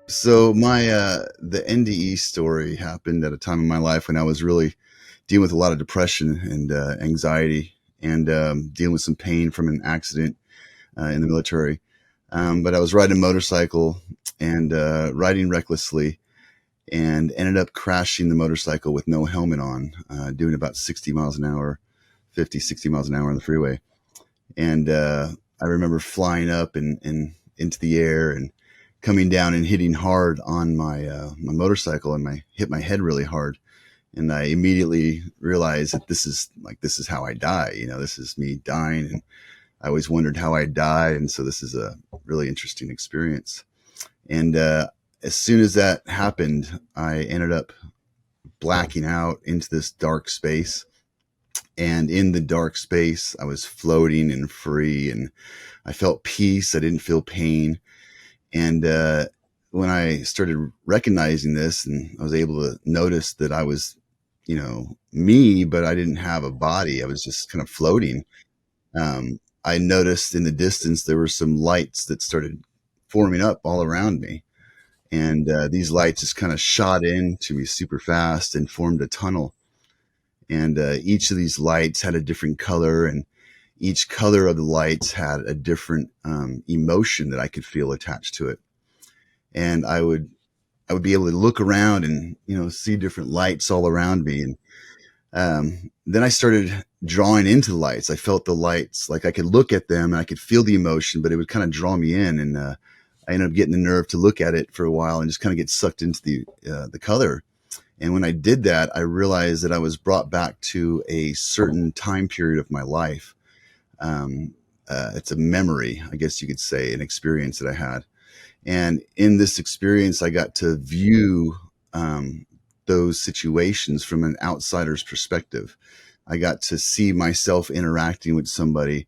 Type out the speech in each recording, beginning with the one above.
So the NDE story happened at a time in my life when I was really dealing with a lot of depression and anxiety and dealing with some pain from an accident in the military. But I was riding a motorcycle and riding recklessly and ended up crashing the motorcycle with no helmet on, doing about 60 miles an hour, 50, 60 miles an hour on the freeway. And I remember flying up and into the air and coming down and hitting hard on my motorcycle, and my hit my head really hard. And I immediately realized that this is how I die. This is me dying, and I always wondered how I died, and so this is a really interesting experience. And as soon as that happened, I ended up blacking out into this dark space. And in the dark space, I was floating and free, and I felt peace. I didn't feel pain. And when I started recognizing this, and I was able to notice that I was, me, but I didn't have a body. I was just kind of floating. I noticed in the distance there were some lights that started forming up all around me. And these lights just kind of shot into me super fast and formed a tunnel. And each of these lights had a different color, and each color of the lights had a different emotion that I could feel attached to it. And I would be able to look around and see different lights all around me. And then I started drawing into the lights. I felt the lights, like I could look at them and I could feel the emotion, but it would kind of draw me in. And I ended up getting the nerve to look at it for a while and just kind of get sucked into the color. And when I did that, I realized that I was brought back to a certain time period of my life. It's a memory, I guess you could say, an experience that I had. And in this experience, I got to view those situations from an outsider's perspective. I got to see myself interacting with somebody,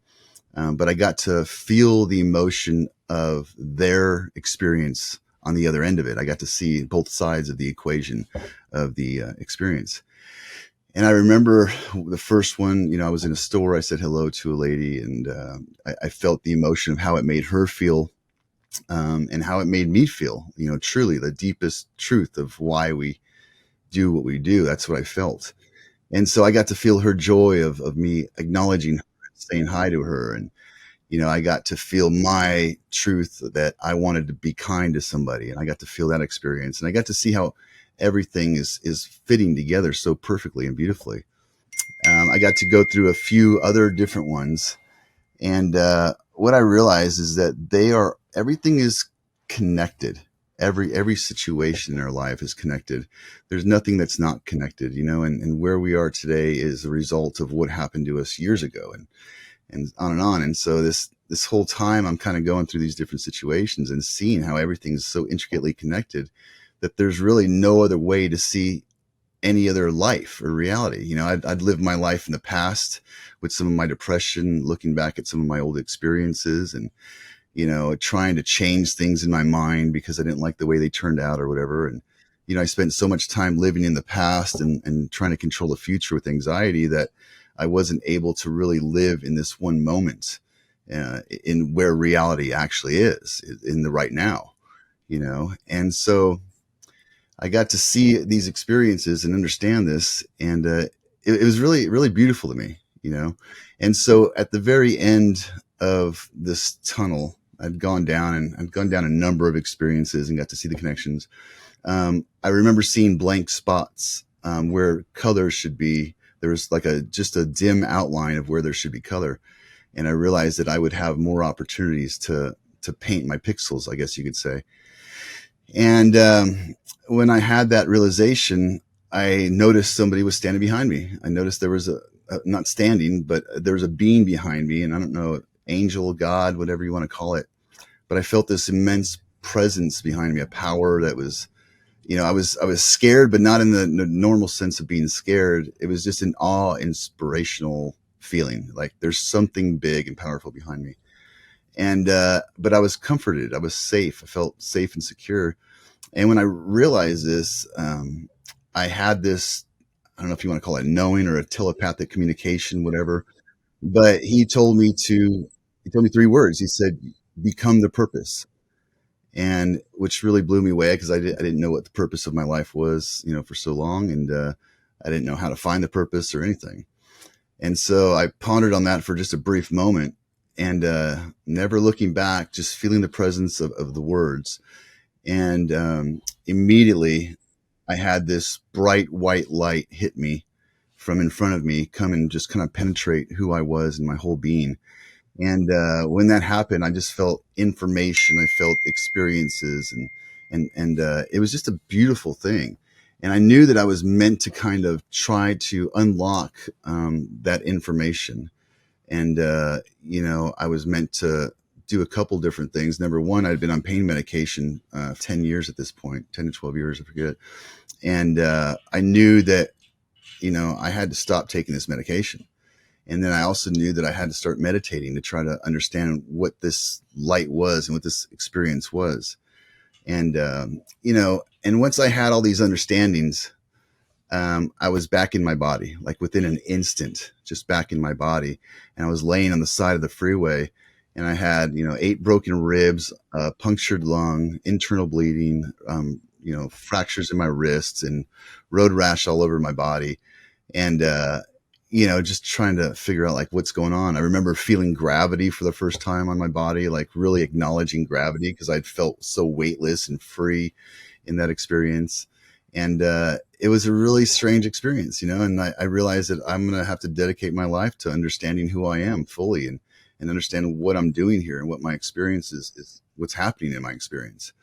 but I got to feel the emotion of their experience on the other end of it. I got to see both sides of the equation of the experience. And I remember the first one, I was in a store. I said hello to a lady, and I felt the emotion of how it made her feel, and how it made me feel, truly the deepest truth of why we do what we do. That's what I felt. And so I got to feel her joy of me acknowledging her, saying hi to her. And, I got to feel my truth that I wanted to be kind to somebody. And I got to feel that experience. And I got to see how everything is fitting together so perfectly and beautifully. I got to go through a few other different ones. And what I realized is that everything is connected. Every situation in our life is connected. There's nothing that's not connected, and where we are today is a result of what happened to us years ago, and on and on. And so this whole time I'm kind of going through these different situations and seeing how everything is so intricately connected that there's really no other way to see any other life or reality. I'd lived my life in the past with some of my depression, looking back at some of my old experiences, and, trying to change things in my mind because I didn't like the way they turned out or whatever. And, I spent so much time living in the past and trying to control the future with anxiety that I wasn't able to really live in this one moment, in where reality actually is, in the right now, And so I got to see these experiences and understand this, and it was really, really beautiful to me. And so at the very end of this tunnel, I'd gone down a number of experiences and got to see the connections. I remember seeing blank spots where colors should be. There was like just a dim outline of where there should be color, and I realized that I would have more opportunities to paint my pixels, I guess you could say. And when I had that realization, I noticed somebody was standing behind me. I noticed there was not standing, but there was a being behind me. And I don't know, angel, God, whatever you want to call it. But I felt this immense presence behind me, a power that was, I was scared, but not in the normal sense of being scared. It was just an awe, inspirational feeling. Like there's something big and powerful behind me. And, but I was comforted. I was safe. I felt safe and secure. And when I realized this, I had this, I don't know if you want to call it knowing or a telepathic communication, whatever, but he told me three words. He said, become the purpose. and which really blew me away because I didn't know what the purpose of my life was, for so long, and I didn't know how to find the purpose or anything. And so I pondered on that for just a brief moment, and never looking back, just feeling the presence of the words. And immediately I had this bright white light hit me from in front of me, come and just kind of penetrate who I was and my whole being. And when that happened, I just felt information. I felt experiences, and it was just a beautiful thing. And I knew that I was meant to kind of try to unlock that information. And I was meant to do a couple different things. Number one, I'd been on pain medication 10 years at this point, 10 to 12 years, I forget. And I knew that I had to stop taking this medication. And then I also knew that I had to start meditating to try to understand what this light was and what this experience was. And, and once I had all these understandings, I was back in my body, like within an instant, just back in my body. And I was laying on the side of the freeway, and I had, 8 broken ribs, punctured lung, internal bleeding, fractures in my wrists and road rash all over my body. And, just trying to figure out like what's going on. I remember feeling gravity for the first time on my body, like really acknowledging gravity because I'd felt so weightless and free in that experience. And it was a really strange experience, and I realized that I'm going to have to dedicate my life to understanding who I am fully, and understand what I'm doing here and what my experience is what's happening in my experience.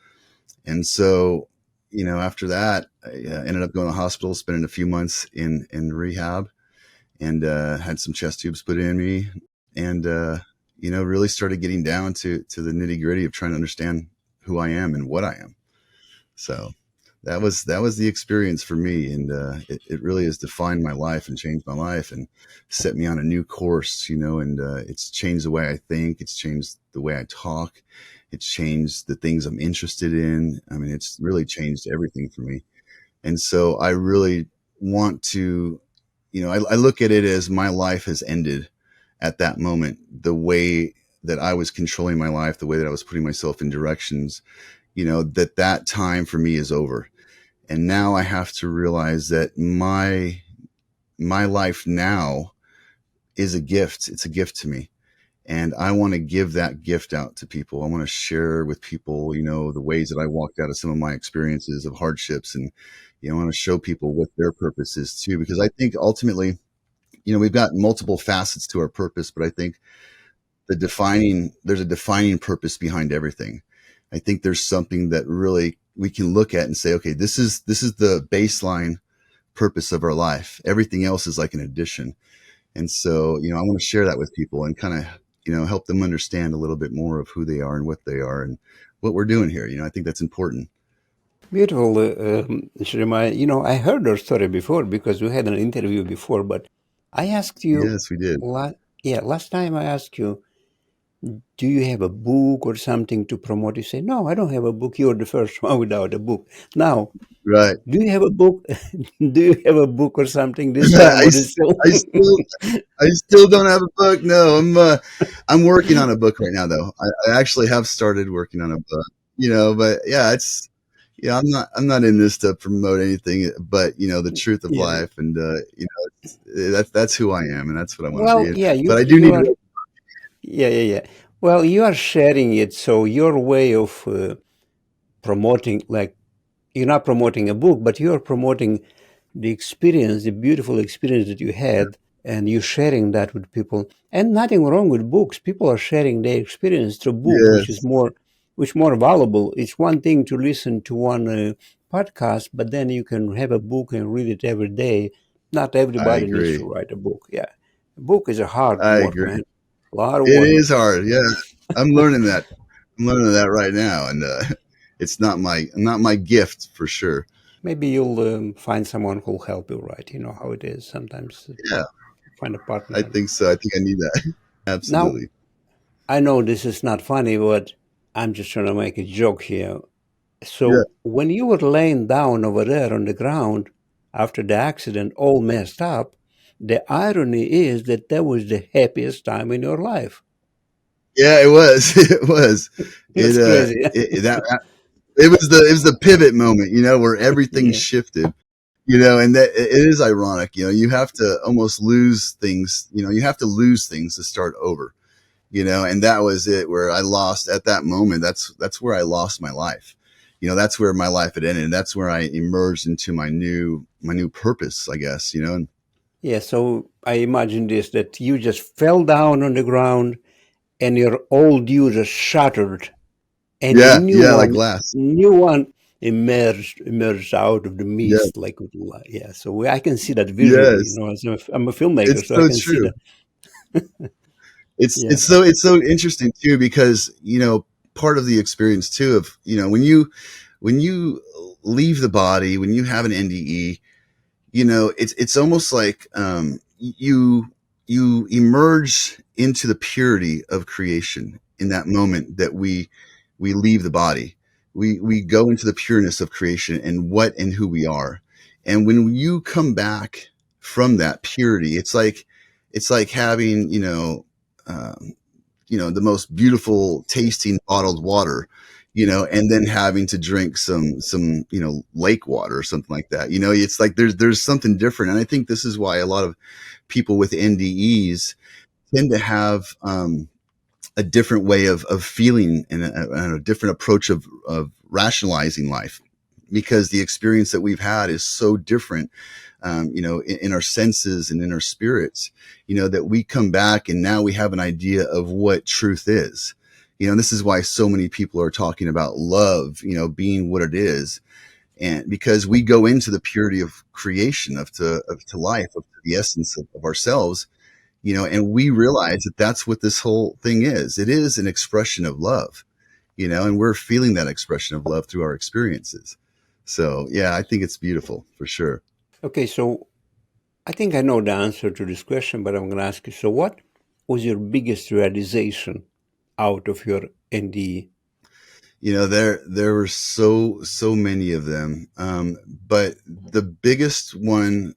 And so, after that, I ended up going to the hospital, spending a few months in rehab, and had some chest tubes put in me, and really started getting down to the nitty gritty of trying to understand who I am and what I am. So that was the experience for me, and it really has defined my life and changed my life and set me on a new course, and it's changed the way I think. It's changed the way I talk. It's changed the things I'm interested in. I mean, it's really changed everything for me. And so I really want to, I look at it as my life has ended at that moment. The way that I was controlling my life, the way that I was putting myself in directions, that time for me is over. And now I have to realize that my life now is a gift. It's a gift to me. And I want to give that gift out to people. I want to share with people, the ways that I walked out of some of my experiences of hardships, and, I want to show people what their purpose is too, because I think ultimately, we've got multiple facets to our purpose, but I think there's a defining purpose behind everything. I think there's something that really we can look at and say, okay, this is the baseline purpose of our life. Everything else is like an addition. And so, I want to share that with people and kind of, help them understand a little bit more of who they are and what they are and what we're doing here. I think that's important. Beautiful, Jeremiah. I heard your story before because we had an interview before, but I asked you, Yes, we did. last time I asked you, do you have a book or something to promote? You say, no, I don't have a book. You're the first one without a book. Now, Right. do you have a book? Do you have a book or something this time, I, or is s- still? I still, I still don't have a book. No, I'm working on a book right now though. I actually have started working on a book, but yeah, I'm not in this to promote anything, but the truth of Yeah. life, and that's who I am, and that's what I want to Well, be. yeah, But you I do you need are. to. Yeah, yeah, yeah. Well, you are sharing it, so your way of promoting, like, you're not promoting a book, but you're promoting the experience, the beautiful experience that you had, and you're sharing that with people. And nothing wrong with books. People are sharing their experience through book, Yes, which more valuable. It's one thing to listen to one podcast, but then you can have a book and read it every day. Not I everybody needs to agree. write a book. Yeah, a book is a hard I work, agree. man. A lot of It work. is hard. Yeah, I'm learning that. I'm learning that right now, and it's not my gift for sure. Maybe you'll find someone who'll help you write. You know how it is. Sometimes Yeah, find a I partner. think so. I think I need that. Now, Absolutely. I know this is not funny, but I'm just trying to make a joke here. Yeah. So, when you were laying down over there on the ground after the accident, all messed up, the irony is that that was the happiest time in your life. Yeah, it was. It was. That's crazy. It was the pivot moment, where everything Yeah. shifted, and that it is ironic. You have to almost lose things. You have to lose things to start over. And that was it, where I lost at that moment. That's where I lost my life. That's where my life had ended. That's where I emerged into my new purpose, I guess. And Yeah. So I imagine this, that you just fell down on the ground and your old you just shattered and a yeah, yeah, like glass. new one emerged out of the Yeah, mist like with light. Yeah. So I can see that visually, yes, as I'm a filmmaker, it's so I so can see true. that. it's Yeah. it's so it's so interesting too, because part of the experience too of when you leave the body, when you have an NDE, it's almost like you emerge into the purity of creation in that moment that we leave the body. We go into the pureness of creation and what and who we are. And when you come back from that purity, it's like having um, the most beautiful tasting bottled water, and then having to drink some lake water or something like that. It's like there's something different, and I think this is why a lot of people with NDEs tend to have a different way of feeling, and a different approach of rationalizing life, because the experience that we've had is so different, in our senses and in our spirits, that we come back and now we have an idea of what truth is. And this is why so many people are talking about love, being what it is. And because we go into the purity of creation, of to life, of the essence of ourselves, and we realize that that's what this whole thing is. It is an expression of love, and we're feeling that expression of love through our experiences. So, yeah, I think it's beautiful for sure. Okay. So I think I know the answer to this question, but I'm going to ask you. So, what was your biggest realization out of your NDE? There were so many of them, but the biggest one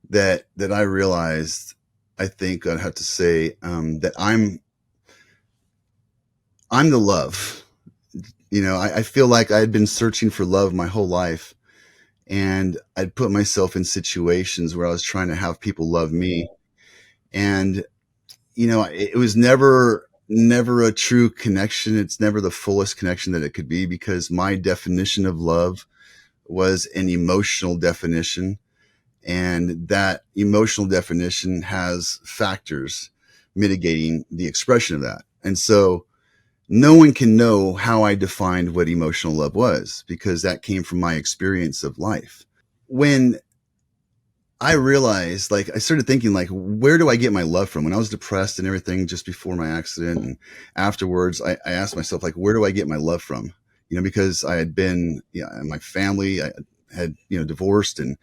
that I realized, I think I'd have to say, that I'm the love. I feel like I had been searching for love my whole life, and I'd put myself in situations where I was trying to have people love me, and it was never a true connection. It's never the fullest connection that it could be, because my definition of love was an emotional definition, and that emotional definition has factors mitigating the expression of that. And so no one can know how I defined what emotional love was, because that came from my experience of life. When I realized, like, I started thinking, like, where do I get my love from? When I was depressed and everything just before my accident and afterwards, I asked myself, like, where do I get my love from? Because I had been, my family, I had, divorced and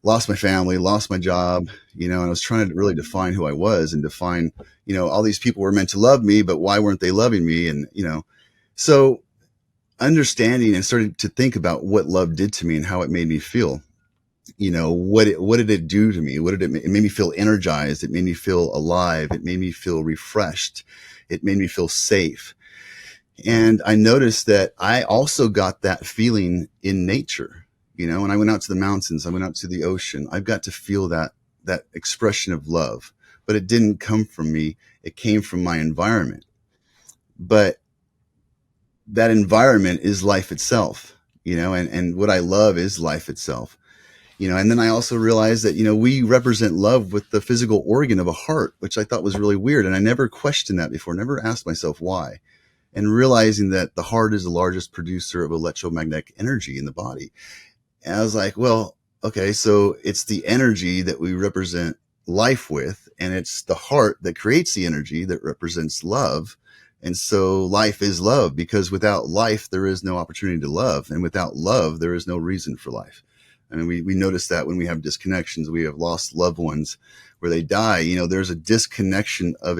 lost my family, lost my job, and I was trying to really define who I was and define, all these people were meant to love me, but why weren't they loving me? And, so understanding and starting to think about what love did to me and how it made me feel. What did it do to me? It made me feel energized. It made me feel alive. It made me feel refreshed. It made me feel safe. And I noticed that I also got that feeling in nature. When I went out to the mountains, I went out to the ocean, I've got to feel that expression of love. But it didn't come from me. It came from my environment. But that environment is life itself, and what I love is life itself. And then I also realized that, we represent love with the physical organ of a heart, which I thought was really weird. And I never questioned that before, never asked myself why. And realizing that the heart is the largest producer of electromagnetic energy in the body. And I was like, well, okay, so it's the energy that we represent life with, and it's the heart that creates the energy that represents love. And so life is love, because without life, there is no opportunity to love. And without love, there is no reason for life. I mean, we notice that when we have disconnections, we have lost loved ones where they die, there's a disconnection of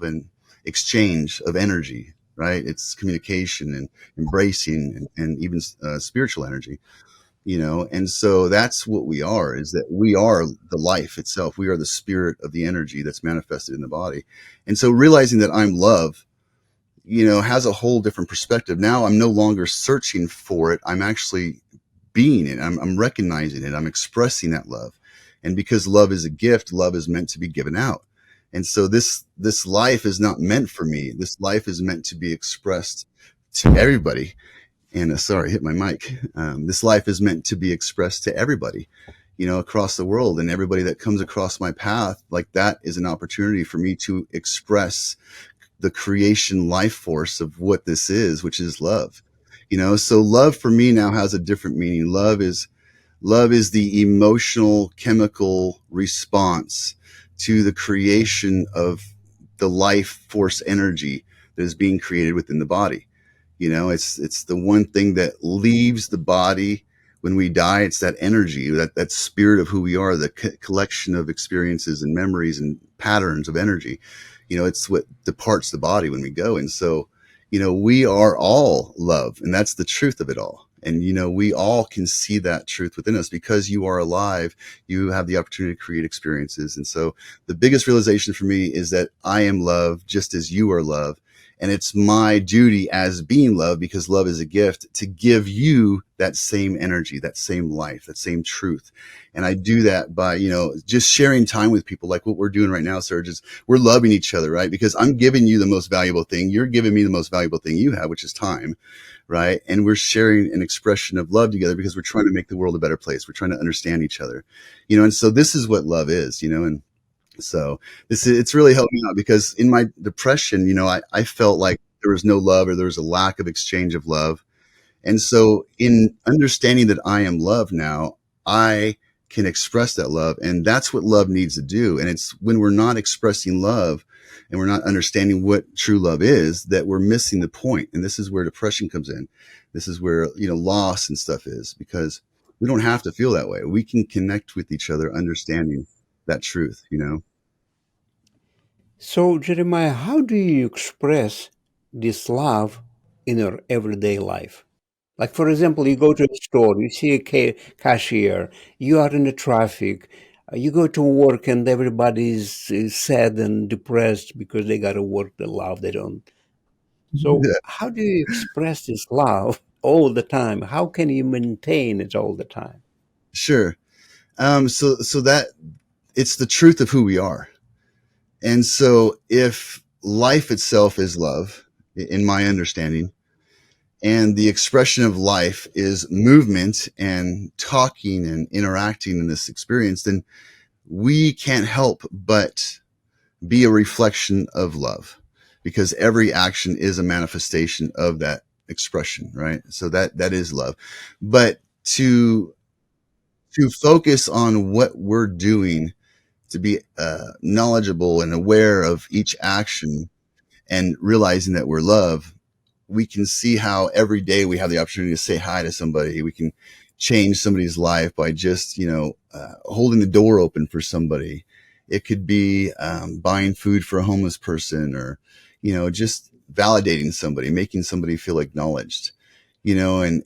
an exchange of energy, right? It's communication and embracing, and even spiritual energy. And so that's what we are, is that we are the life itself. We are the spirit of the energy that's manifested in the body. And so realizing that I'm love, has a whole different perspective. Now I'm no longer searching for it. I'm actually being it. I'm recognizing it. I'm expressing that love. And because love is a gift, love is meant to be given out. And so this life is not meant for me. This life is meant to be expressed to everybody. And sorry, I hit my mic. This life is meant to be expressed to everybody, across the world, and everybody that comes across my path. Like, that is an opportunity for me to express the creation life force of what this is, which is love. So love for me now has a different meaning. Love is the emotional chemical response to the creation of the life force energy that is being created within the body. It's the one thing that leaves the body when we die. It's that energy, that spirit of who we are, the collection of experiences and memories and patterns of energy. It's what departs the body when we go. And so, we are all love, and that's the truth of it all. And, we all can see that truth within us. Because you are alive, you have the opportunity to create experiences. And so the biggest realization for me is that I am love just as you are love. And it's my duty as being love, because love is a gift, to give you that same energy, that same life, that same truth. And I do that by, just sharing time with people like what we're doing right now, Serge. Is we're loving each other, right? Because I'm giving you the most valuable thing. You're giving me the most valuable thing you have, which is time, right? And we're sharing an expression of love together because we're trying to make the world a better place. We're trying to understand each other, and so this is what love is, and so it's really helped me out, because in my depression, I felt like there was no love, or there was a lack of exchange of love. And so in understanding that I am love now, I can express that love. And that's what love needs to do. And it's when we're not expressing love and we're not understanding what true love is, that we're missing the point. And this is where depression comes in. This is where, loss and stuff is, because we don't have to feel that way. We can connect with each other, understanding that truth. So, Jeremiah, how do you express this love in your everyday life? Like, for example, you go to a store, you see a cashier, you are in the traffic, you go to work, and everybody's sad and depressed because they got to work the love they don't. So, Yeah, how do you express this love all the time? How can you maintain it all the time? sure. So that it's the truth of who we are. And so if life itself is love, in my understanding, and the expression of life is movement and talking and interacting in this experience, then we can't help but be a reflection of love, because every action is a manifestation of that expression, right? So that is love. But to focus on what we're doing, to be knowledgeable and aware of each action, and realizing that we're love, we can see how every day we have the opportunity to say hi to somebody. We can change somebody's life by just, holding the door open for somebody. It could be buying food for a homeless person, or, just validating somebody, making somebody feel acknowledged. And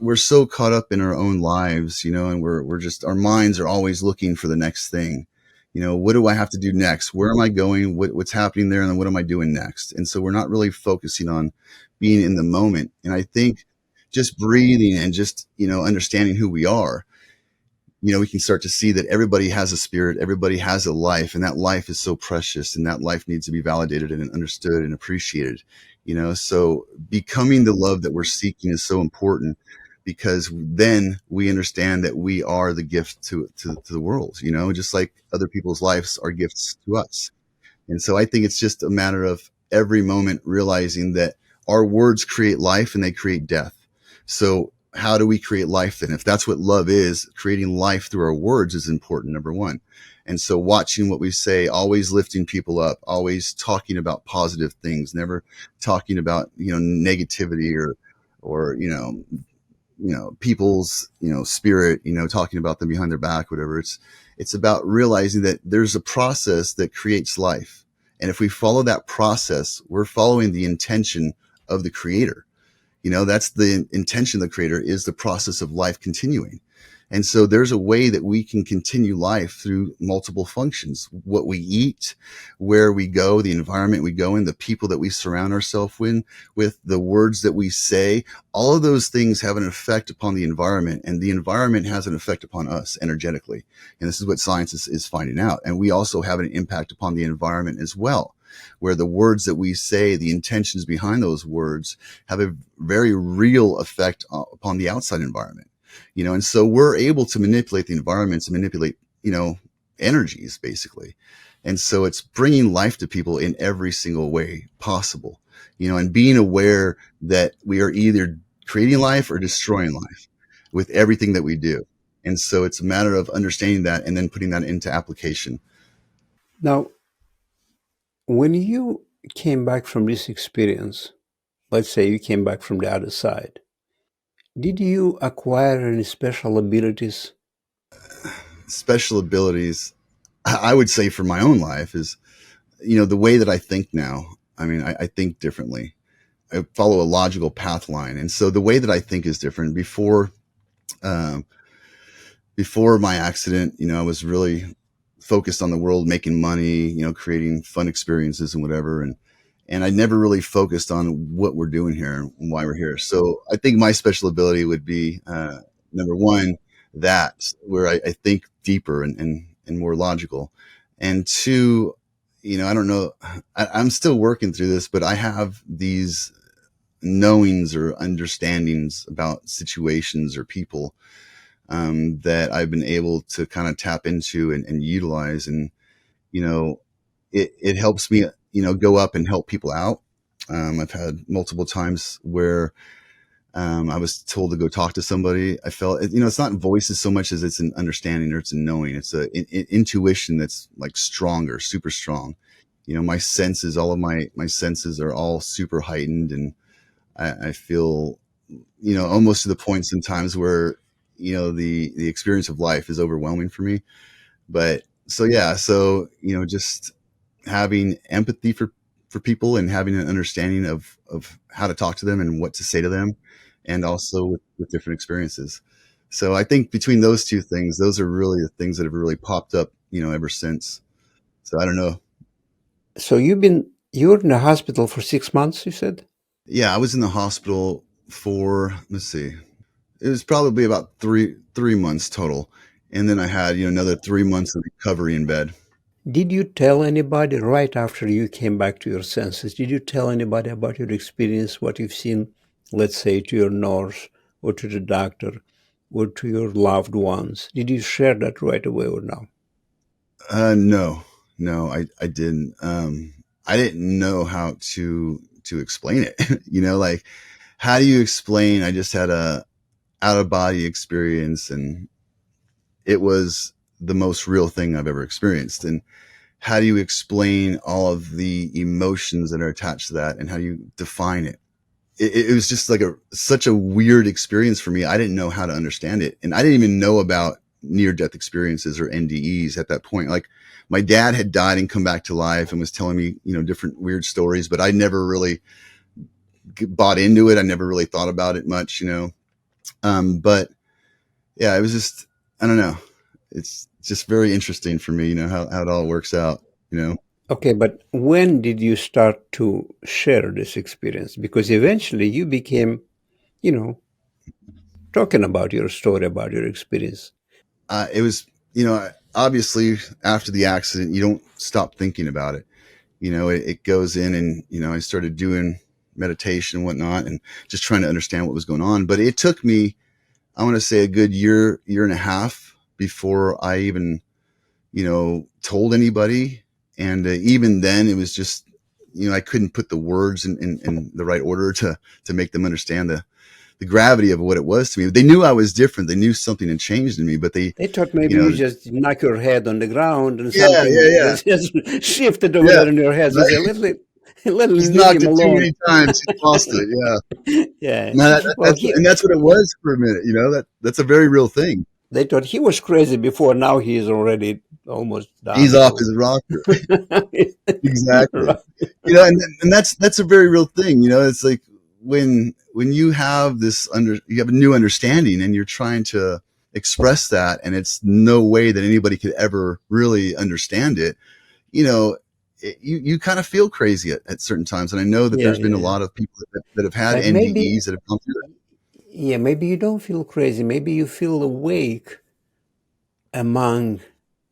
we're so caught up in our own lives, and we're just, our minds are always looking for the next thing. What do I have to do next? Where am I going? What's happening there? And then what am I doing next? And so we're not really focusing on being in the moment. And I think just breathing and just, understanding who we are, we can start to see that everybody has a spirit, everybody has a life, and that life is so precious, and that life needs to be validated and understood and appreciated. So becoming the love that we're seeking is so important, because then we understand that we are the gift to the world, just like other people's lives are gifts to us. And so I think it's just a matter of every moment realizing that our words create life and they create death. So how do we create life then? If that's what love is, creating life through our words is important, number one. And so watching what we say, always lifting people up, always talking about positive things, never talking about, negativity, or, people's, spirit, talking about them behind their back, whatever. It's about realizing that there's a process that creates life. And if we follow that process, we're following the intention of the creator. That's the intention of the creator, is the process of life continuing. And so there's a way that we can continue life through multiple functions: what we eat, where we go, the environment we go in, the people that we surround ourselves with, the words that we say. All of those things have an effect upon the environment, and the environment has an effect upon us energetically. And this is what science is finding out. And we also have an impact upon the environment as well, where the words that we say, the intentions behind those words, have a very real effect upon the outside environment. And so we're able to manipulate the environment, to manipulate, energies basically. And so it's bringing life to people in every single way possible, and being aware that we are either creating life or destroying life with everything that we do. And so it's a matter of understanding that and then putting that into application. Now, when you came back from this experience, let's say you came back from the other side, did you acquire any special abilities? Special abilities, I would say, for my own life is, the way that I think now. I mean, I think differently. I follow a logical path line. And so the way that I think is different. Um, before my accident, I was really focused on the world, making money, creating fun experiences and whatever. And I never really focused on what we're doing here and why we're here. So I think my special ability would be, number one, that where I think deeper and more logical. And two, I don't know, I'm still working through this, but I have these knowings or understandings about situations or people, that I've been able to kind of tap into and utilize. And, you know, it helps me, go up and help people out. I've had multiple times where, I was told to go talk to somebody. I felt, it's not voices so much as it's an understanding or it's a knowing. It's intuition that's like stronger, super strong. My senses, all of my senses are all super heightened, and I feel, almost to the point sometimes where, the experience of life is overwhelming for me. But so, yeah, so, just having empathy for people and having an understanding of how to talk to them and what to say to them, and also with different experiences. So I think between those two things, those are really the things that have really popped up, ever since. So I don't know. So you were in the hospital for 6 months, you said? Yeah, I was in the hospital for, let's see, it was probably about three months total. And then I had, another 3 months of recovery in bed. Did you tell anybody right after you came back to your senses? Did you tell anybody about your experience, what you've seen, let's say, to your nurse or to the doctor or to your loved ones? Did you share that right away or no? No, no, I didn't. I didn't know how to explain it. Like, how do you explain? I just had a out of body experience, and it was the most real thing I've ever experienced. And how do you explain all of the emotions that are attached to that, and how do you define it? It was just like such a weird experience for me. I didn't know how to understand it, and I didn't even know about near death experiences or NDEs at that point. Like, my dad had died and come back to life and was telling me, different weird stories, but I never really bought into it. I never really thought about it much. But yeah, it was just, I don't know. It's just very interesting for me, how it all works out. Okay, but when did you start to share this experience? Because eventually you became, you know, talking about your story, about your experience. It was, obviously after the accident, you don't stop thinking about it. It goes in, and, I started doing meditation and whatnot and just trying to understand what was going on. But it took me, I want to say, a good year and a half before I even, told anybody. And even then it was just, I couldn't put the words in the right order to make them understand the gravity of what it was to me. They knew I was different. They knew something had changed in me, but they, They thought you maybe you know, just knock your head on the ground and yeah, something yeah, yeah, just shifted over yeah. there in your head. They say, He's leave knocked him it too alone. many times. He's lost it. Yeah. Yeah. No, Well, that's what it was for a minute. That's a very real thing. they thought he was crazy before. Now he is already almost He's done. off So, his rocker. Exactly. right. And that's a very real thing. It's like when you have you have a new understanding and you're trying to express that, and it's no way that anybody could ever really understand it, you know, you kind of feel crazy at certain times. And I know that Yeah, there's been yeah, a yeah. lot of people that have had But maybe, NDEs that have gone through it. yeah, maybe you don't feel crazy. Maybe you feel awake among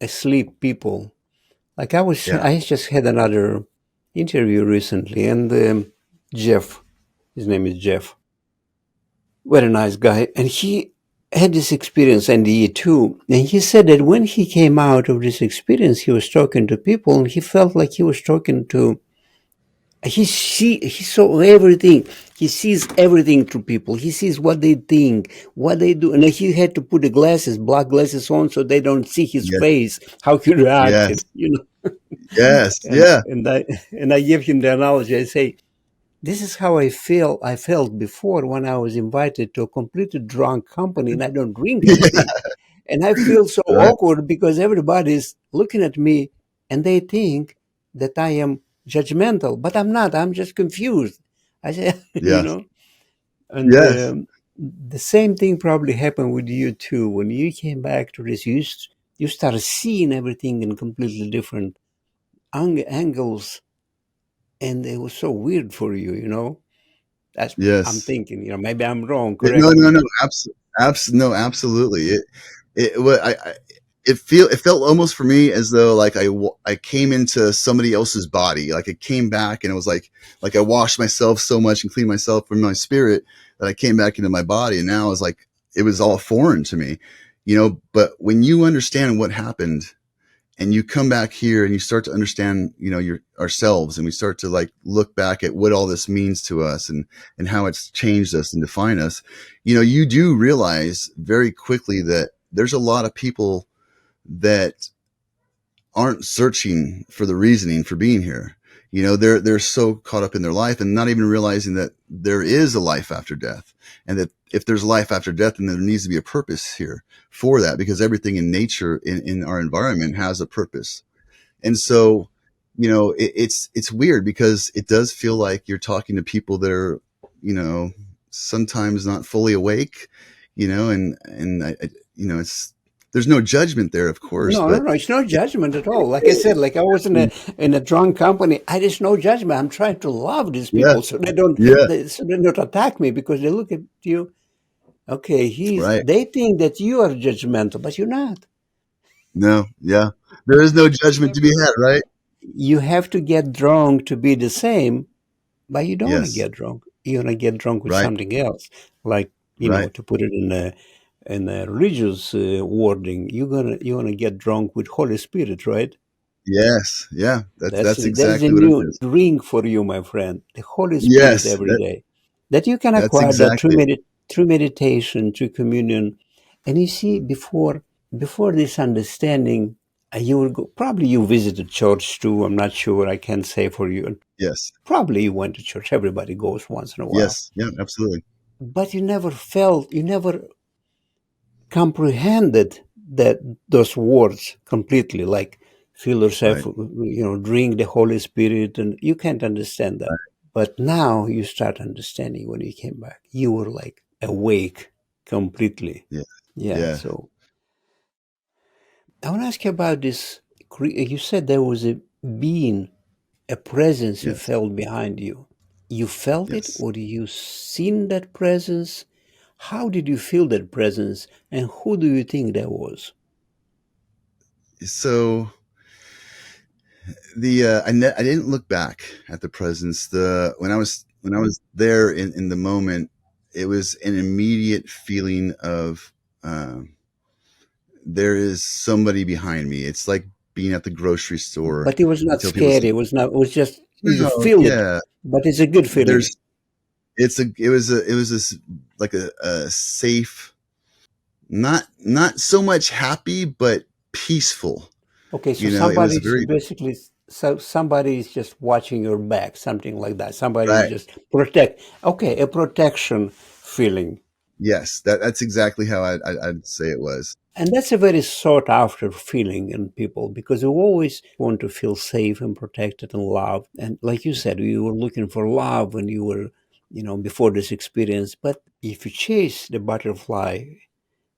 asleep people. Like Yeah. I just had another interview recently, and Jeff, his name is Jeff, very nice guy, and he had this experience, NDE too, and he said that when he came out of this experience, he was talking to people, and he felt like he was talking to. He saw everything. He sees everything through people. He sees what they think, what they do, and he had to put the glasses, black glasses on, so they don't see his Yes. face, how he Yes. reacted, you know. Yes. and Yeah. I give him the analogy. I say, this is how I felt before when I was invited to a completely drunk company and I don't drink Yeah. anything. And I feel so Right. awkward because everybody's looking at me and they think that I am judgmental, but I'm not. I'm just confused. I say, you Yes. know, and Yes. the same thing probably happened with you too. When you came back to this, you started seeing everything in completely different angles, and it was so weird for you, you know. That's I'm Yes. thinking, you know, maybe I'm wrong. No, Correct no, no. me. No, absolutely. What it felt almost for me as though like I came into somebody else's body. Like I came back and it was like I washed myself so much and cleaned myself from my spirit that I came back into my body. And now it's like, it was all foreign to me, but when you understand what happened and you come back here and you start to understand, your ourselves, and we start to like look back at what all this means to us and how it's changed us and defined us, you do realize very quickly that there's a lot of people that aren't searching for the reasoning for being here. They're so caught up in their life and not even realizing that there is a life after death, and that if there's life after death, then there needs to be a purpose here for that, because everything in nature, in our environment, has a purpose. And so, it's weird because it does feel like you're talking to people that are, you know, sometimes not fully awake, it's there's no judgment there, of course, No, no, but no. It's no it, judgment at all. Like I said, like I was in a drunk company. I There's no judgment. I'm trying to love these yeah, people yeah, so they don't attack me because they look at you. Okay, right. they think that you are judgmental, but you're not. No, yeah. There is no judgment to be had, right? You have to get drunk to be the same, but you don't want to Yes, get drunk. You want to get drunk with right, something else, like right. to put it in a religious wording. You want to get drunk with Holy Spirit, right? Yes, yeah. That's That's a exactly what it new is. drink for you, my friend. The Holy Spirit Yes, every day. That you can that's acquire that exactly it. through meditation, through communion. And you see, before this understanding, you will go, probably you visited church too. I'm not sure. I can't say for you. Yes, Probably you went to church. Everybody goes once in a while. yes, yeah, absolutely. But you never comprehended that those words completely, like feel yourself, Right, drink the Holy Spirit, and you can't understand that. But now you start understanding when you came back. You were like awake completely. yeah, Yeah. yeah, So I want to ask you about this. You said there was a being, a presence you yes, felt behind you. You felt it, yes. or you seen that presence? How did you feel that presence, and who do you think that was? So I didn't look back at the presence. The when I was there in the moment, it was an immediate feeling of, there is somebody behind me. It's like being at the grocery store. But it was I not tell people, scary. It was not. It was just you no, feel it, yeah, but it's a good feeling. there's it was this, like a safe, not so much happy, but peaceful. Okay, so It was somebody's very, basically somebody is just watching your back, something like that. Somebody is right. just protect. Okay, a protection feeling, Yes, that's exactly how I'd say it was. and that's a very sought after feeling in people because you always want to feel safe and protected and loved. And like you said, you were looking for love when you were before this experience. But if you chase the butterfly,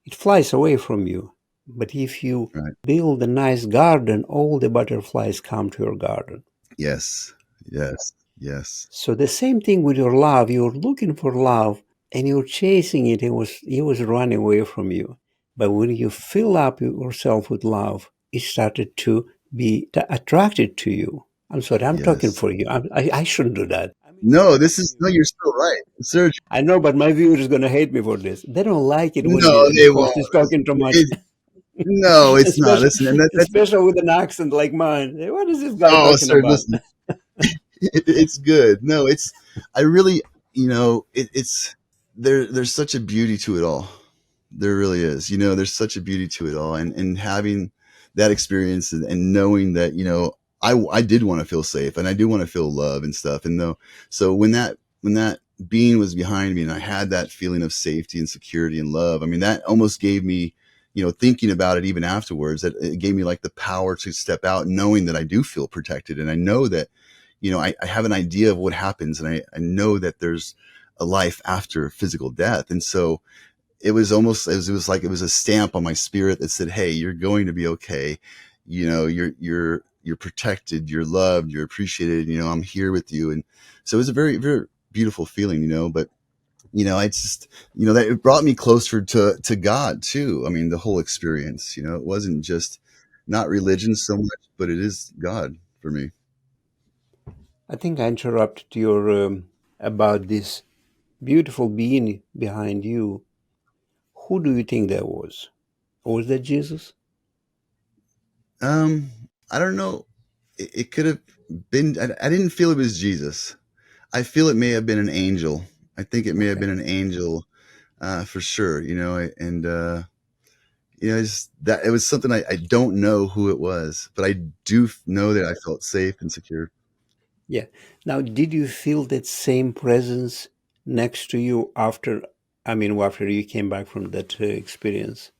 it flies away from you. But if you Right. build a nice garden, all the butterflies come to your garden. Yes. Yes. Yes. So the same thing with your love. You're looking for love and you're chasing it. It was running away from you. But when you fill up yourself with love, it started to be attracted to you. I'm sorry, I'm talking Yes. for you. I shouldn't do that. No, this is no. You're still right, Serge. I know, but my viewers is going to hate me for this. They don't like it when No, the they host won't. is talking too much, No, it's not. especially Listen, and that's especially with an accent like mine. What is this guy oh, talking sir, about? listen, it's good. No, it's I really, it's there's such a beauty to it all. There really is. There's such a beauty to it all, and having that experience and knowing that I did want to feel safe and I do want to feel love and stuff. And though, so when that being was behind me and I had that feeling of safety and security and love, I mean, that almost gave me, thinking about it even afterwards, that it gave me like the power to step out, knowing that I do feel protected and I know that, I have an idea of what happens and I know that there's a life after physical death. And so it was like it was a stamp on my spirit that said, "Hey, you're going to be okay. You're protected, you're loved, you're appreciated. I'm here with you." And so it was a very, very beautiful feeling. But I just, that it brought me closer to God too. I mean, the whole experience. It wasn't just not religion so much, but it is God for me. I think I interrupted your about this beautiful being behind you. Who do you think that was? Was that Jesus? Um, I don't know. It could have been. I didn't feel it was Jesus. I feel it may have been an angel. I think it may have Okay. been an angel, for sure. And it's that it was something I don't know who it was, but I do know that I felt safe and secure. Yeah. Now, did you feel that same presence next to you after you came back from that experience?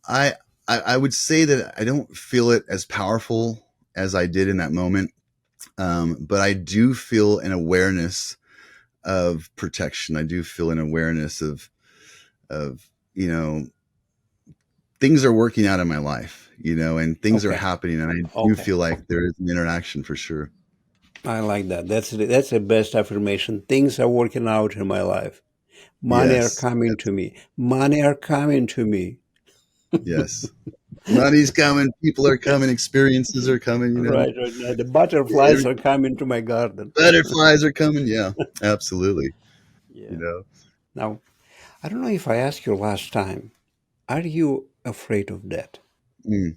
I, I would say that I don't feel it as powerful as I did in that moment, but I do feel an awareness of protection. I do feel an awareness of things are working out in my life, and things are Okay. happening, and I do Okay. feel like there is an interaction for sure. I like that. That's the best affirmation. Things are working out in my life. Money are Yes, coming to me. Money are coming to me. yes. Money's coming, people are coming, experiences are coming, Right, right. Now the butterflies every, are coming to my garden. butterflies are coming. Yeah, absolutely. You Yeah. know, Now, I don't know if I asked you last time, are you afraid of death? mm,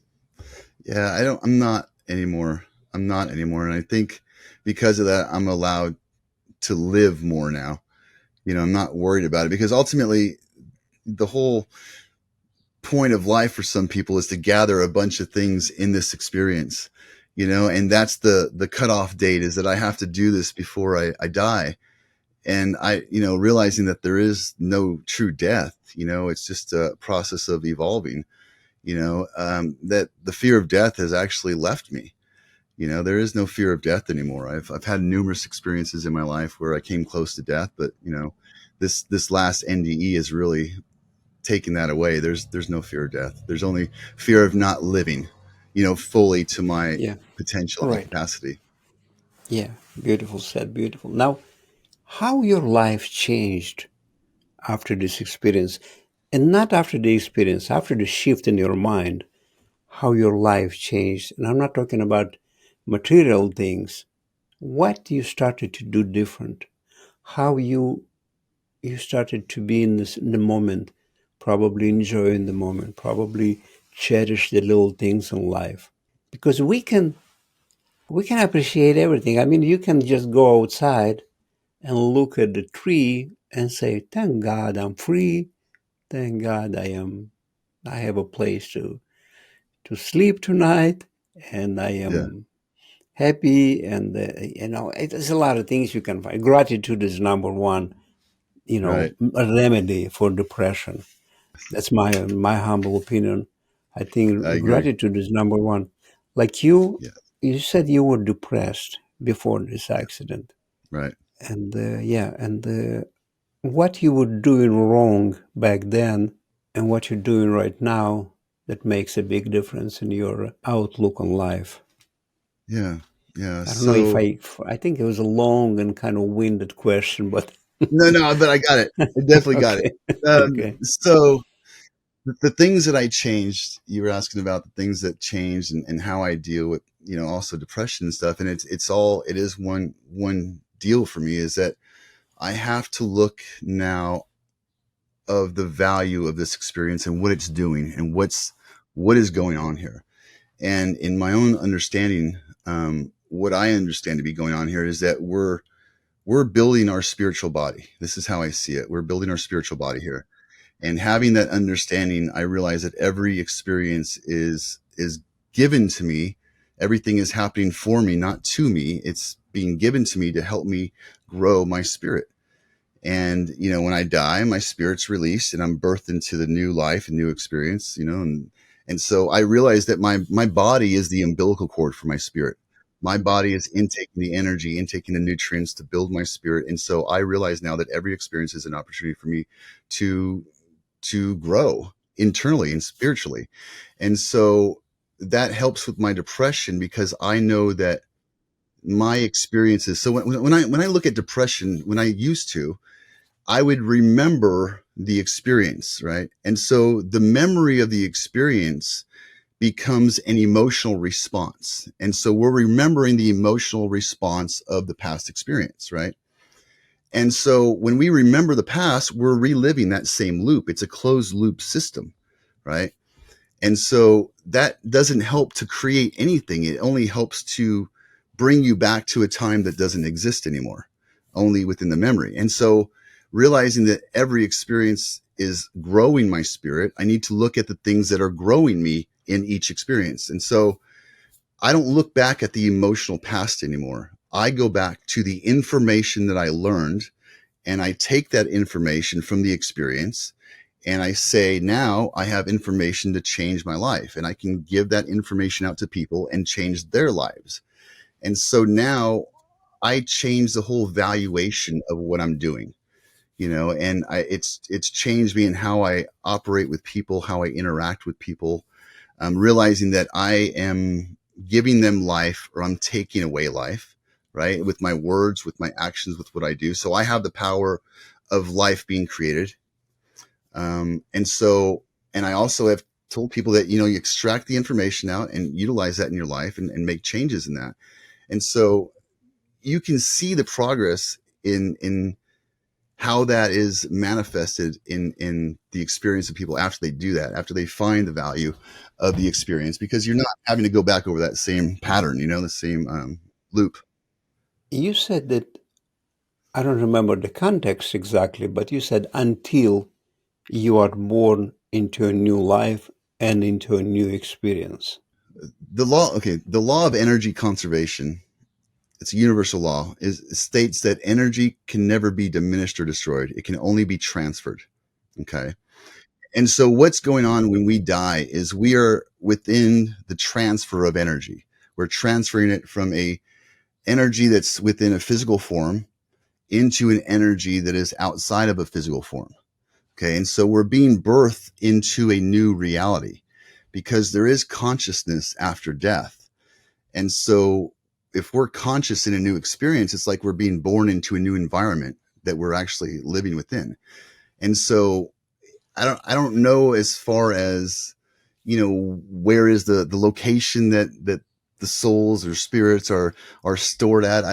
yeah, I'm not anymore. I'm not anymore. And I think because of that, I'm allowed to live more now. I'm not worried about it because ultimately the whole point of life for some people is to gather a bunch of things in this experience, and that's the cutoff date is that I have to do this before I die. And I, realizing that there is no true death, it's just a process of evolving, that the fear of death has actually left me. There is no fear of death anymore. I've had numerous experiences in my life where I came close to death, but this last NDE has really taken that away. There's no fear of death. There's only fear of not living, fully to my Yeah. potential and my Right. capacity. Yeah. Beautiful said. Beautiful. Now, how your life changed after this experience, and not after the experience, after the shift in your mind, how your life changed. And I'm not talking about material things. What you started to do different, how you started to be in the moment, probably enjoying the moment, probably cherish the little things in life. Because we can appreciate everything. I mean, you can just go outside and look at the tree and say, "Thank God I'm free. Thank God I have a place to sleep tonight, and I Yeah. am happy." And there's a lot of things you can find. Gratitude is number one, Right. a remedy for depression. That's my humble opinion. I I think agree. gratitude is number one. Like you, Yeah. you said you were depressed before this accident. Right. And yeah, and what you were doing wrong back then and what you're doing right now, that makes a big difference in your outlook on life. Yeah. Yeah. I don't know if So I think it was a long and kind of winded question, but no, but I got it. I definitely got it. okay, okay. So the things that I changed, you were asking about the things that changed and how I deal with, also depression and stuff. And it is one deal for me is that I have to look now of the value of this experience and what it's doing and what is going on here. And in my own understanding, what I understand to be going on here is that we're building our spiritual body. This is how I see it. We're building our spiritual body here. And having that understanding, I realize that every experience is given to me. Everything is happening for me, not to me. It's being given to me to help me grow my spirit. And when I die, my spirit's released and I'm birthed into the new life and new experience, and so I realize that my body is the umbilical cord for my spirit. My body is intaking the energy, intaking the nutrients to build my spirit. And so I realize now that every experience is an opportunity for me to grow internally and spiritually. And so that helps with my depression because I know that my experiences. So when I look at depression, when I used to, I would remember the experience, right? And so the memory of the experience becomes an emotional response. And so we're remembering the emotional response of the past experience, right? And so when we remember the past, we're reliving that same loop. It's a closed loop system, right? And so that doesn't help to create anything. It only helps to bring you back to a time that doesn't exist anymore, only within the memory. And so realizing that every experience is growing my spirit, I need to look at the things that are growing me in each experience. And so I don't look back at the emotional past anymore. I go back to the information that I learned and I take that information from the experience and I say, now I have information to change my life and I can give that information out to people and change their lives. And so now I change the whole valuation of what I'm doing, and it's changed me in how I operate with people, how I interact with people. I'm realizing that I am giving them life or I'm taking away life, right? With my words, with my actions, with what I do. So I have the power of life being created. And I also have told people that, you extract the information out and utilize that in your life and make changes in that. And so you can see the progress in how that is manifested in the experience of people after they do that, after they find the value of the experience, because you're not having to go back over that same pattern, the same loop. You said that, I don't remember the context exactly, but you said until you are born into a new life and into a new experience. The law of energy conservation, it's a universal law, states that energy can never be diminished or destroyed. It can only be transferred. Okay. And so what's going on when we die is we are within the transfer of energy. We're transferring it from a energy that's within a physical form into an energy that is outside of a physical form. Okay. And so we're being birthed into a new reality because there is consciousness after death. And so if we're conscious in a new experience, it's like we're being born into a new environment that we're actually living within. And so I don't know as far as, where is the location that the souls or spirits are stored at.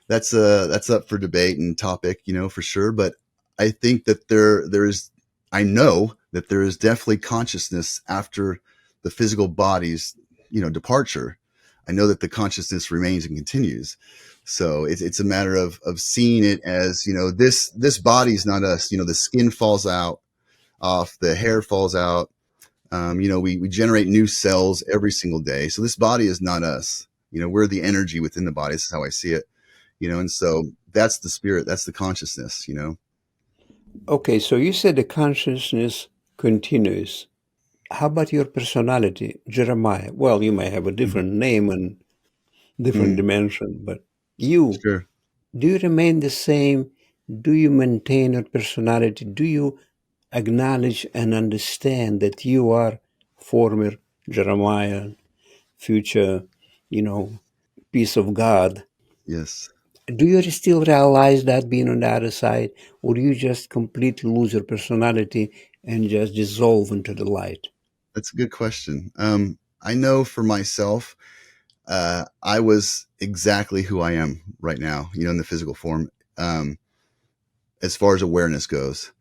That's up for debate and topic, for sure. But I think that I know that there is definitely consciousness after the physical body's, departure. I know that the consciousness remains and continues. So it's a matter of seeing it as, this body's not us. The skin falls out off, the hair falls out. We generate new cells every single day. So this body is not us. We're the energy within the body. This is how I see it. And so that's the spirit, that's the consciousness. Okay, so you said the consciousness continues. How about your personality, Jeremiah? Well, you may have a Mhm. different name and different Mhm. dimension, but you, Sure. do you remain the same? Do you maintain your personality? Do you acknowledge and understand that you are former Jeremiah, future, you know, piece of God? Yes. Do you still realize that being on the other side, or do you just completely lose your personality and just dissolve into the light? That's a good question. I know for myself, I was exactly who I am right now, in the physical form. Um, as far as awareness goes,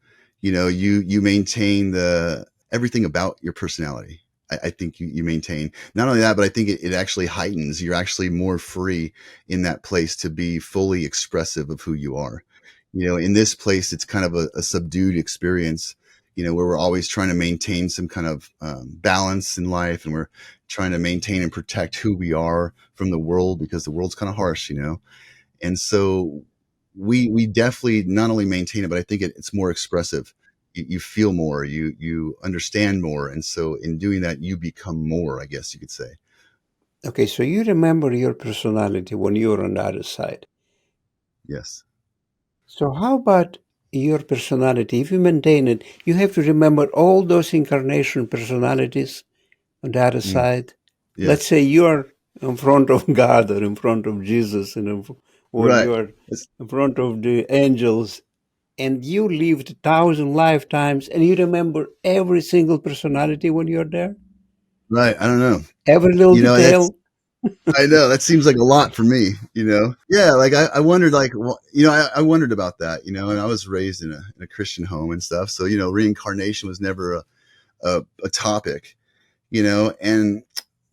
you maintain the everything about your personality. I think you maintain not only that, but I think it actually heightens. You're actually more free in that place to be fully expressive of who you are. In this place, it's kind of a subdued experience, where we're always trying to maintain some kind of balance in life, and we're trying to maintain and protect who we are from the world, because the world's kind of harsh. And so we definitely not only maintain it, but I think it's more expressive. You feel more, you understand more, and so in doing that, you become more, I guess you could say. Okay, so you remember your personality when you're on the other side. Yes. So how about your personality? If you maintain it, you have to remember all those incarnation personalities on the other Mm, side. Let's yes. say you're in front of God or in front of Jesus, or Right. you're That's in front of the angels, and you lived 1,000 lifetimes, and you remember every single personality when you're there, right. I don't know. every little That's detail. I know that seems like a lot for me. Yeah, like I wondered, like, I wondered about that. And I was raised in a Christian home and stuff, so reincarnation was never a topic. And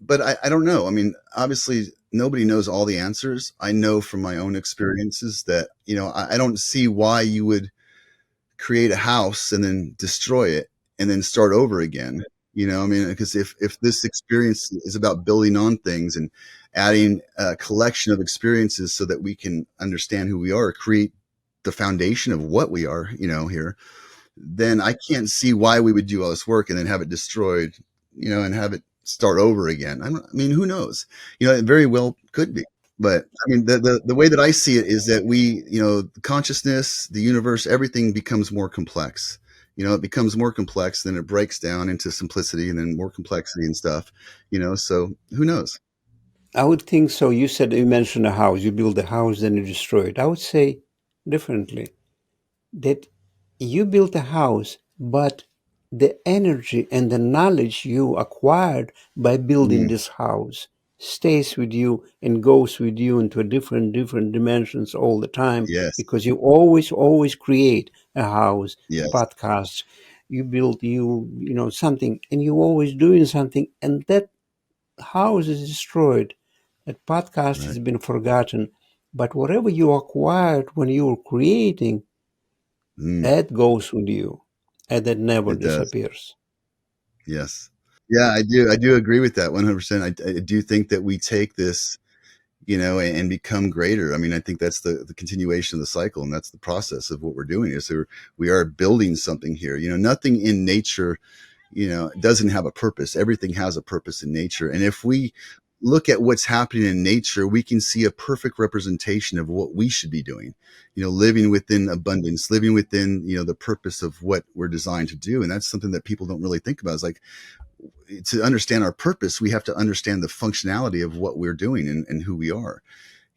but I don't know. I mean, obviously nobody knows all the answers. I know from my own experiences that I don't see why you would create a house and then destroy it and then start over again. I mean, because if this experience is about building on things and adding a collection of experiences so that we can understand who we are, create the foundation of what we are, here, then I can't see why we would do all this work and then have it destroyed, and have it start over again. I mean, who knows? It very well could be. But I mean, the way that I see it is that the consciousness, the universe, everything becomes more complex. It becomes more complex, then it breaks down into simplicity and then more complexity and stuff, so who knows? I would think so. You mentioned a house. You build a house, then you destroy it. I would say differently that you built a house, but the energy and the knowledge you acquired by building Mm, this house stays with you and goes with you into different dimensions all the time, yes, because you always create a house, yes, podcasts, you build something, and you're always doing something, and that house is destroyed. That podcast right. has been forgotten. But whatever you acquired when you were creating, Mm, that goes with you, and that never it does. disappears. Yes. Yeah, I do agree with that 100%. I do think that we take this, and become greater. I mean, I think that's the continuation of the cycle, and that's the process of what we're doing is we are building something here. Nothing in nature, doesn't have a purpose. Everything has a purpose in nature. And if we look at what's happening in nature, we can see a perfect representation of what we should be doing, living within abundance, living within, the purpose of what we're designed to do. And that's something that people don't really think about. It's like, to understand our purpose, we have to understand the functionality of what we're doing and who we are.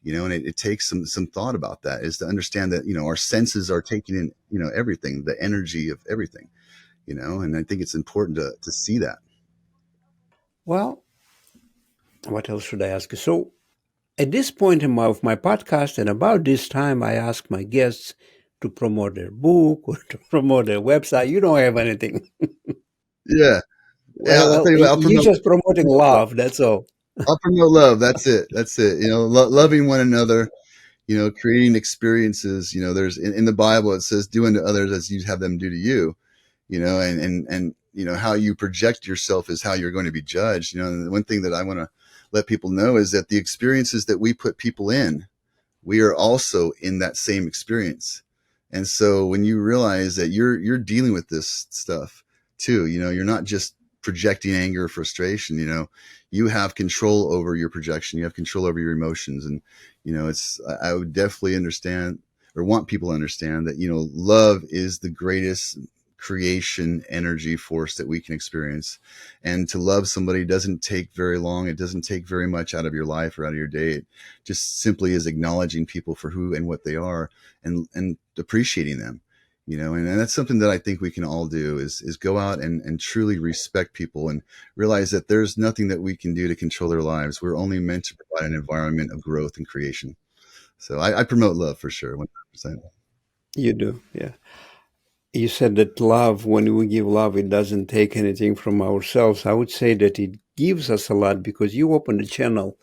And it takes some thought about that, is to understand that our senses are taking in everything, the energy of everything. And I think it's important to see that. Well, what else should I ask you? So, at this point of my podcast, and about this time, I ask my guests to promote their book or to promote their website. You don't have anything. Yeah, yeah. I'll Well, tell you what. I'll you're promote. just promoting love. That's all. I'll promote love. That's it. That's it. Loving one another. Creating experiences. There's in the Bible it says, "Do unto others as you have them do to you." And how you project yourself is how you're going to be judged. And the one thing that I want to let people know is that the experiences that we put people in, we are also in that same experience. And so when you realize that you're dealing with this stuff too, you're not just projecting anger or frustration, you have control over your projection. You have control over your emotions. And, I would definitely understand or want people to understand that, love is the greatest creation energy force that we can experience. And to love somebody doesn't take very long. It doesn't take very much out of your life or out of your day. It just simply is acknowledging people for who and what they are, and appreciating them. And that's something that I think we can all do is go out and truly respect people and realize that there's nothing that we can do to control their lives. We're only meant to provide an environment of growth and creation. So I promote love for sure, 100%. You do, yeah. You said that love, when we give love, it doesn't take anything from ourselves. I would say that it gives us a lot because you open a channel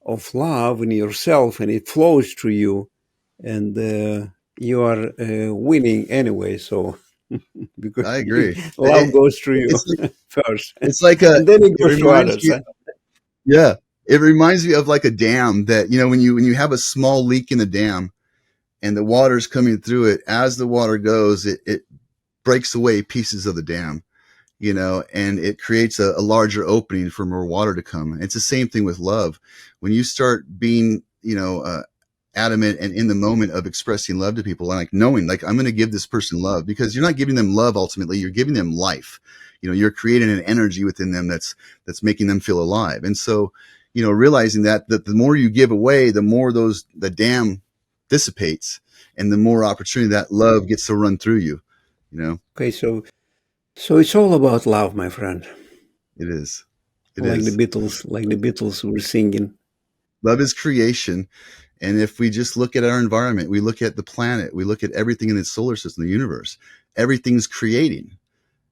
of love in yourself and it flows through you, and you are winning anyway. So, because I agree. love goes through you It's like first, it's like a and then it it goes to reminds others. me. Huh? Yeah, it reminds me of like a dam that, when you have a small leak in the dam and the water's coming through it. As the water goes, it breaks away pieces of the dam, and it creates a larger opening for more water to come. And it's the same thing with love. When you start being, adamant and in the moment of expressing love to people, and like knowing, like, I'm going to give this person love, because you're not giving them love. Ultimately, you're giving them life. You're creating an energy within them that's making them feel alive. And so, realizing that the more you give away, the more the dam dissipates, and the more opportunity that love gets to run through you. Okay, so it's all about love, my friend. It is. It Like the is. Beatles, like the Beatles were singing. Love is creation. And if we just look at our environment, we look at the planet, we look at everything in the solar system, the universe, everything's creating.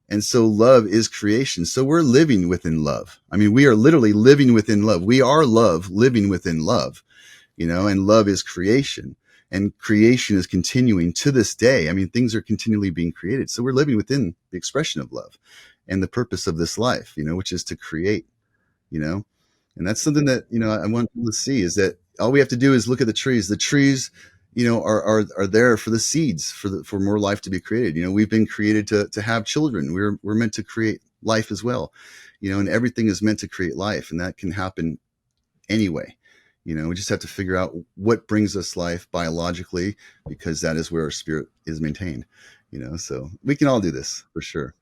And so love is creation. So we're living within love. I mean, we are literally living within love. We are love living within love, and love is creation. And creation is continuing to this day. I mean, things are continually being created. So we're living within the expression of love and the purpose of this life, which is to create, you know? And that's something that, I want people to see, is that all we have to do is look at the trees. The trees, are there for the seeds, for more life to be created. We've been created to have children. We're meant to create life as well, and everything is meant to create life, and that can happen anyway. We just have to figure out what brings us life biologically, because that is where our spirit is maintained, so we can all do this for sure.